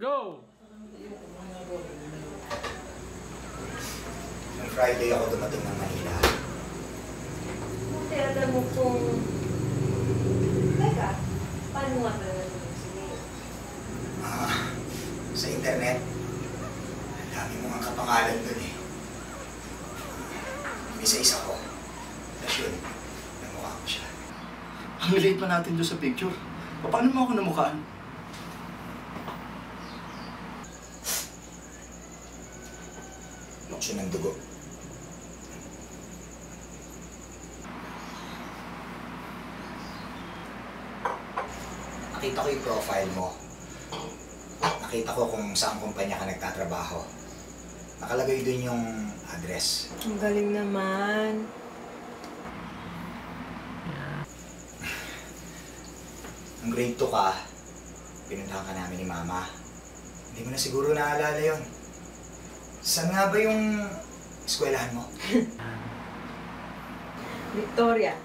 Go! Nung Friday ako dumating ng Manila. Buti alam mo kung... Teka, paano nga ba naman sila? Sa internet. Ang dami mo nga kapangalan dun eh. Isa-isa ko. Tapos yun, namukha ko siya. Ang late pa natin doon sa picture. Paano mo ako namukhaan? Lukso ng dugo. Nakita ko yung profile mo. Nakita ko kung saan kumpanya ka nagtatrabaho. Nakalagay dun yung address. Ang galing naman. Ang grade 2 ka, pinuntahan ka namin ni Mama. Hindi mo na siguro naalala yun. Saan nga ba yung eskwelahan mo? Victoria,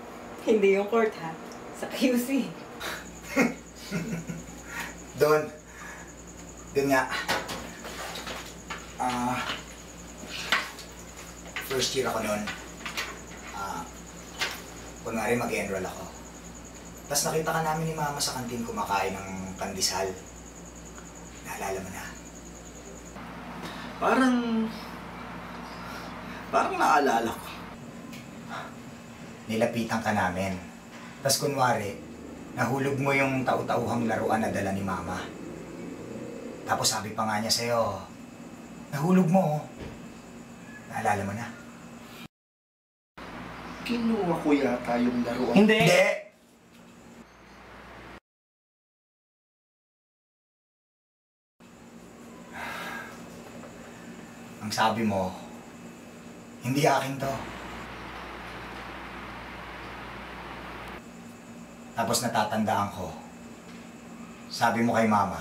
hindi yung court ha. Sa QC. Doon nga. First year ako noon. Kunwari mag-enroll ako. Tapos nakita ka namin ni Mama sa kantin kumakain ng pandesal. Naalala mo na? Parang naalala ko. Nilapitan ka namin. Tapos kunwari, nahulog mo yung tau-tauhang laruan na dala ni Mama. Tapos sabi pa nga niya sa'yo, nahulog mo. Naalala mo na? Kinuha ko yata yung laruan. Hindi! Ang sabi mo, hindi akin to. Tapos natatandaan ko, sabi mo kay Mama,